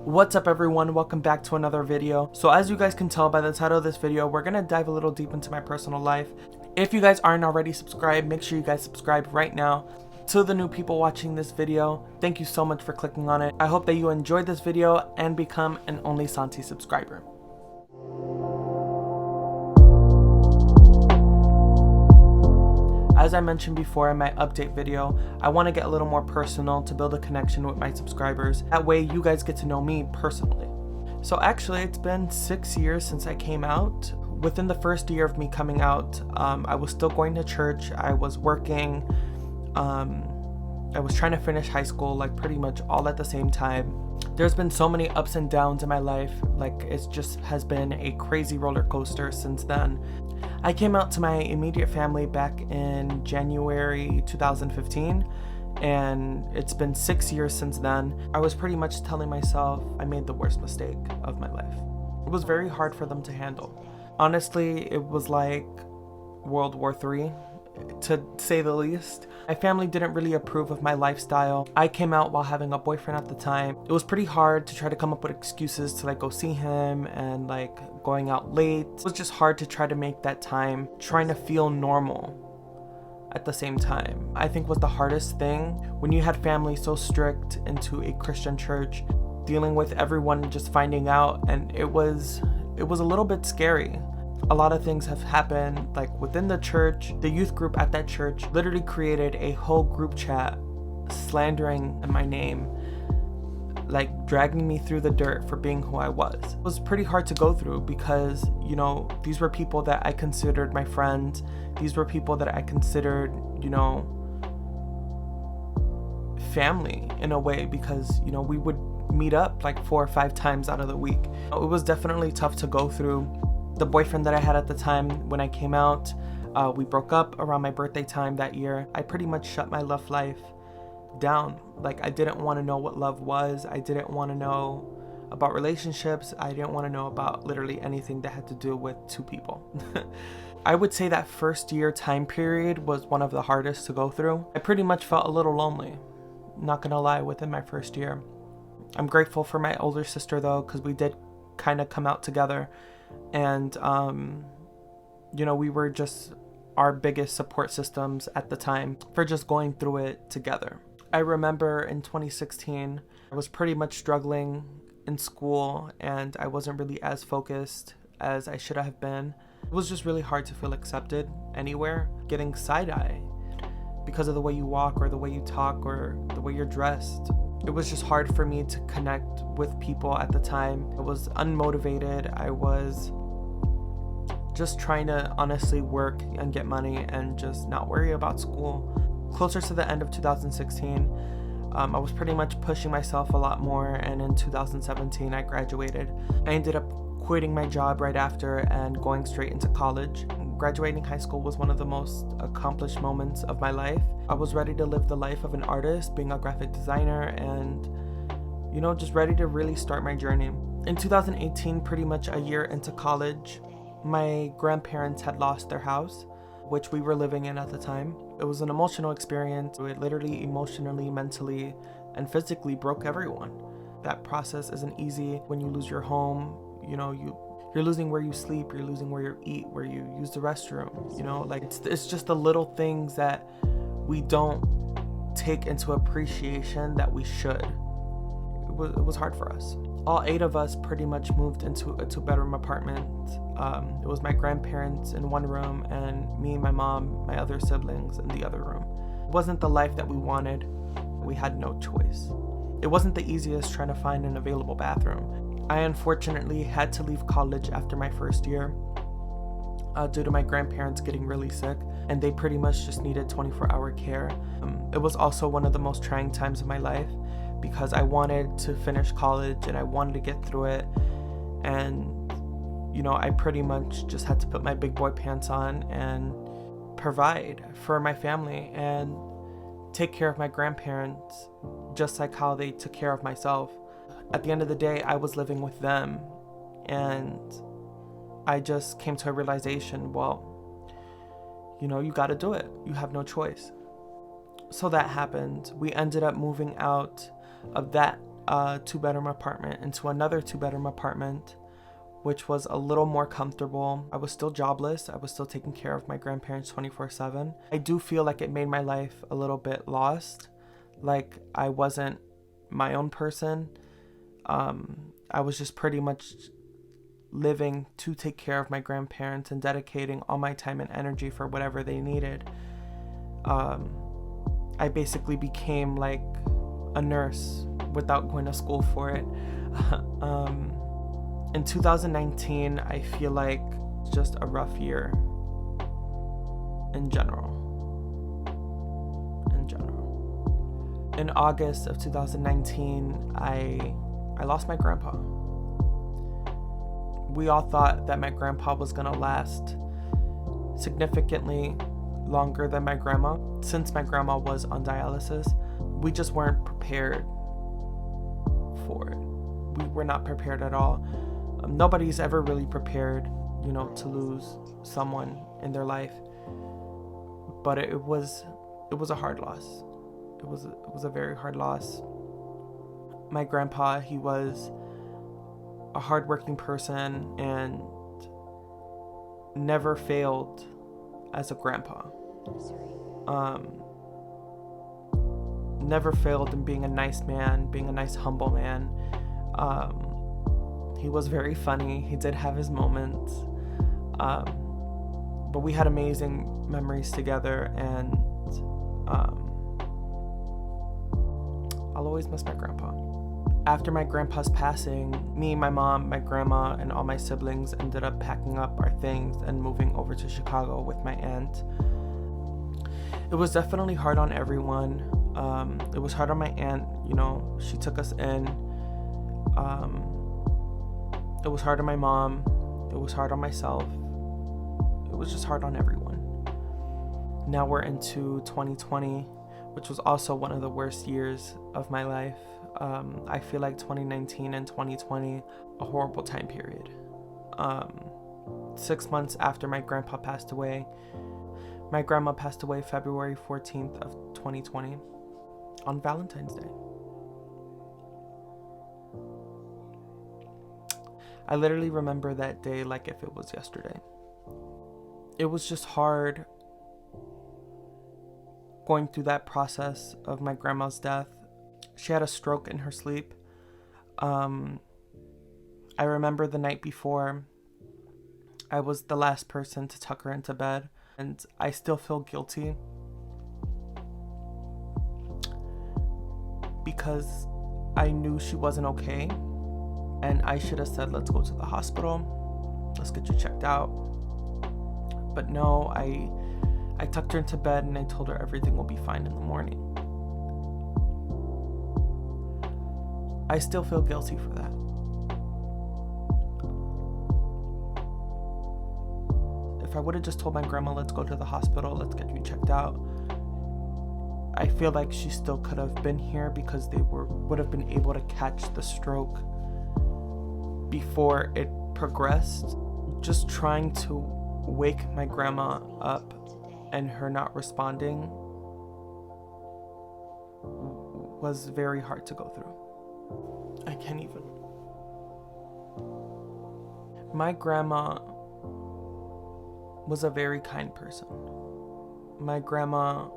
What's up everyone, welcome back to another video. So as you guys can tell by the title of this video, we're gonna dive a little deep into my personal life. If you guys aren't already subscribed, make sure you guys subscribe right now. To the new people watching this video, thank you so much for clicking on it. I hope that you enjoyed this video and become an Only Santi subscriber. As I mentioned before in my update video, I want to get a little more personal to build a connection with my subscribers. That way you guys get to know me personally. So actually it's been 6 years since I came out. Within the first year of me coming out, I was still going to church, I was working, I was trying to finish high school, like pretty much all at the same time. There's been so many ups and downs in my life, like it just has been a crazy roller coaster since then. I came out to my immediate family back in January 2015, and it's been 6 years since then. I was pretty much telling myself I made the worst mistake of my life. It was very hard for them to handle. Honestly, it was like World War III, to say the least. My family didn't really approve of my lifestyle. I came out while having a boyfriend at the time. It was pretty hard to try to come up with excuses to like go see him and like going out late. It was just hard to try to make that time, trying to feel normal at the same time. I think was the hardest thing when you had family so strict into a Christian church, dealing with everyone just finding out, and it was a little bit scary. A lot of things have happened, like within the church. The youth group at that church literally created a whole group chat slandering my name, like dragging me through the dirt for being who I was. It was pretty hard to go through because, you know, these were people that I considered my friends. These were people that I considered, you know, family in a way, because, you know, we would meet up like 4 or 5 times out of the week. It was definitely tough to go through. The boyfriend that I had at the time when I came out, we broke up around my birthday time that year. I pretty much shut my love life down. Like, I didn't want to know what love was. I didn't want to know about relationships. I didn't want to know about literally anything that had to do with two people. I would say that first year time period was one of the hardest to go through. I pretty much felt a little lonely, not gonna lie, within my first year. I'm grateful for my older sister though, because we did kind of come out together. And you know, we were just our biggest support systems at the time for just going through it together. I remember in 2016 I was pretty much struggling in school, and I wasn't really as focused as I should have been. It was just really hard to feel accepted anywhere, getting side-eye because of the way you walk or the way you talk or the way you're dressed. It was just hard for me to connect with people at the time. I was unmotivated. I was just trying to honestly work and get money and just not worry about school. Closer to the end of 2016, I was pretty much pushing myself a lot more, and in 2017 I graduated. I ended up quitting my job right after and going straight into college. Graduating high school was one of the most accomplished moments of my life. I was ready to live the life of an artist, being a graphic designer, and, you know, just ready to really start my journey. In 2018, pretty much a year into college, my grandparents had lost their house, which we were living in at the time. It was an emotional experience. It literally emotionally, mentally, and physically broke everyone. That process isn't easy when you lose your home. You know, you're losing where you sleep, you're losing where you eat, where you use the restroom, you know, like it's just the little things that we don't take into appreciation that we should. It was hard for us. All 8 of us pretty much moved into a 2-bedroom apartment. It was my grandparents in one room and me, my mom, my other siblings in the other room. It wasn't the life that we wanted. We had no choice. It wasn't the easiest trying to find an available bathroom. I unfortunately had to leave college after my first year due to my grandparents getting really sick, and they pretty much just needed 24-hour care. It was also one of the most trying times of my life because I wanted to finish college and I wanted to get through it, and, you know, I pretty much just had to put my big boy pants on and provide for my family and take care of my grandparents just like how they took care of myself. At the end of the day, I was living with them, and I just came to a realization, well, you know, you got to do it. You have no choice. So that happened. We ended up moving out of that a 2-bedroom apartment into another 2-bedroom apartment, which was a little more comfortable. I was still jobless. I was still taking care of my grandparents 24/7. I do feel like it made my life a little bit lost. Like I wasn't my own person. I was just pretty much living to take care of my grandparents and dedicating all my time and energy for whatever they needed. I basically became like a nurse without going to school for it. In 2019, I feel like it's just a rough year in general. In August of 2019, I lost my grandpa. We all thought that my grandpa was gonna last significantly longer than my grandma. Since my grandma was on dialysis, we just weren't prepared for it. We were not prepared at all. Nobody's ever really prepared, to lose someone in their life. But it was a hard loss. It was a very hard loss. My grandpa, he was a hardworking person and never failed as a grandpa. Never failed in being a nice man, being a nice, humble man. He was very funny. He did have his moments. But we had amazing memories together, and I'll always miss my grandpa. After my grandpa's passing, me, my mom, my grandma, and all my siblings ended up packing up our things and moving over to Chicago with my aunt. It was definitely hard on everyone. It was hard on my aunt, she took us in. It was hard on my mom. It was hard on myself. It was just hard on everyone. Now we're into 2020, which was also one of the worst years of my life. I feel like 2019 and 2020, a horrible time period. 6 months after my grandpa passed away, my grandma passed away February 14th of 2020 on Valentine's Day. I literally remember that day like if it was yesterday. It was just hard going through that process of my grandma's death. She had a stroke in her sleep. I remember the night before, I was the last person to tuck her into bed, and I still feel guilty because I knew she wasn't okay, and I should have said, let's go to the hospital, let's get you checked out. But no, I tucked her into bed and I told her everything will be fine in the morning. I still feel guilty for that. If I would have just told my grandma, let's go to the hospital, let's get you checked out, I feel like she still could have been here because they would have been able to catch the stroke before it progressed. Just trying to wake my grandma up and her not responding was very hard to go through. I can't even. My grandma was a very kind person. My grandma,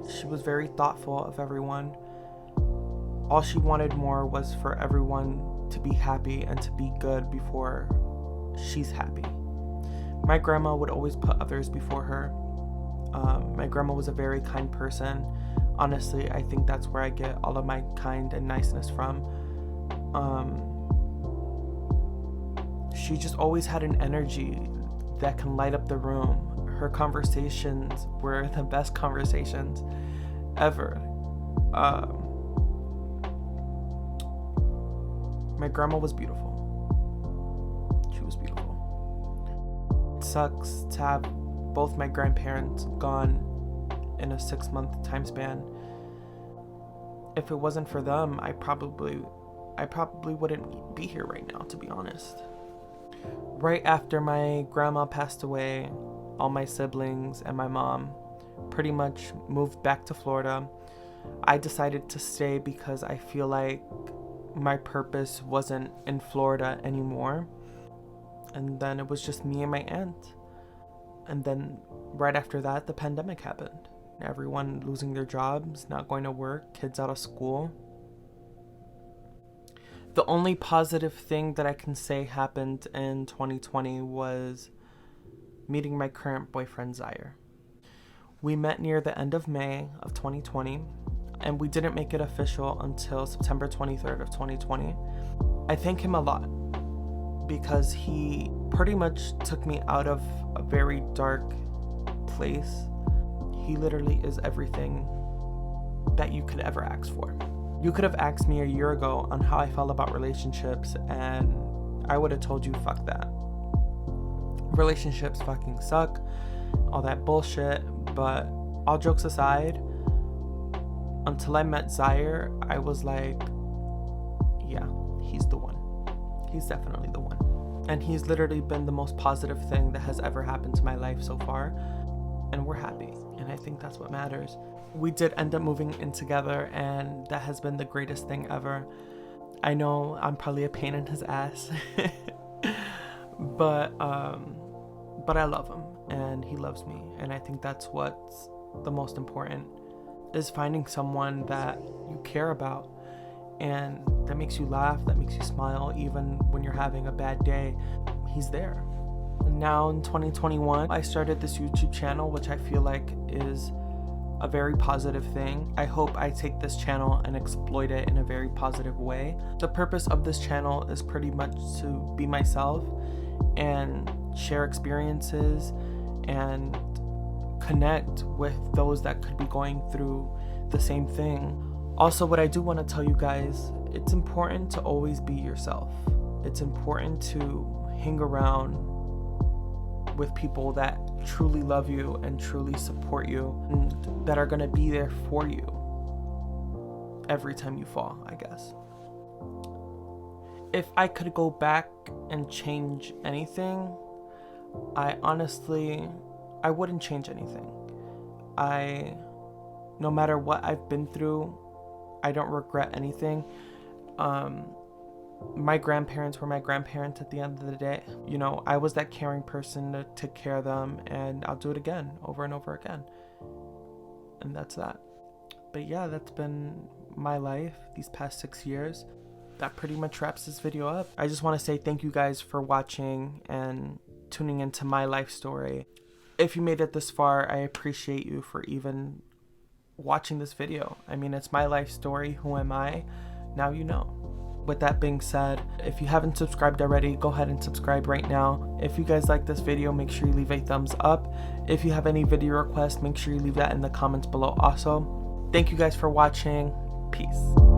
she was very thoughtful of everyone. All she wanted more was for everyone to be happy and to be good before she's happy. My grandma would always put others before her. My grandma was a very kind person. Honestly, I think that's where I get all of my kind and niceness from. She just always had an energy that can light up the room. Her conversations were the best conversations ever. My grandma was beautiful. She was beautiful. It sucks to have both my grandparents gone in a 6-month time span. If it wasn't for them, I probably wouldn't be here right now, to be honest. Right after my grandma passed away, all my siblings and my mom pretty much moved back to Florida. I decided to stay because I feel like my purpose wasn't in Florida anymore. And then it was just me and my aunt. And then right after that, the pandemic happened. Everyone losing their jobs, not going to work, kids out of school. The only positive thing that I can say happened in 2020 was meeting my current boyfriend, Zaire. We met near the end of May of 2020, and we didn't make it official until September 23rd of 2020. I thank him a lot because he pretty much took me out of a very dark place. He literally is everything that you could ever ask for. You could have asked me a year ago on how I felt about relationships, and I would have told you, fuck that. Relationships fucking suck, all that bullshit. But all jokes aside, until I met Zaire, I was like, yeah, he's the one. He's definitely the one. And he's literally been the most positive thing that has ever happened to my life so far. And we're happy. And I think that's what matters. We did end up moving in together, and that has been the greatest thing ever. I know I'm probably a pain in his ass, but I love him and he loves me. And I think that's what's the most important, is finding someone that you care about and that makes you laugh, that makes you smile, even when you're having a bad day. He's there. Now in 2021, I started this YouTube channel, which I feel like is a very positive thing. I hope I take this channel and exploit it in a very positive way. The purpose of this channel is pretty much to be myself and share experiences and connect with those that could be going through the same thing. Also, what I do want to tell you guys, it's important to always be yourself. It's important to hang around with people that truly love you and truly support you, and that are going to be there for you every time you fall, I guess. If I could go back and change anything, I wouldn't change anything. No matter what I've been through, I don't regret anything. My grandparents were my grandparents at the end of the day. You know, I was that caring person to take care of them, and I'll do it again, over and over again. And that's that. But yeah, that's been my life these past 6 years. That pretty much wraps this video up. I just want to say thank you guys for watching and tuning into my life story. If you made it this far, I appreciate you for even watching this video. I mean, it's my life story. Who am I? Now you know. With that being said, if you haven't subscribed already, go ahead and subscribe right now. If you guys like this video, make sure you leave a thumbs up. If you have any video requests, make sure you leave that in the comments below also. Thank you guys for watching. Peace.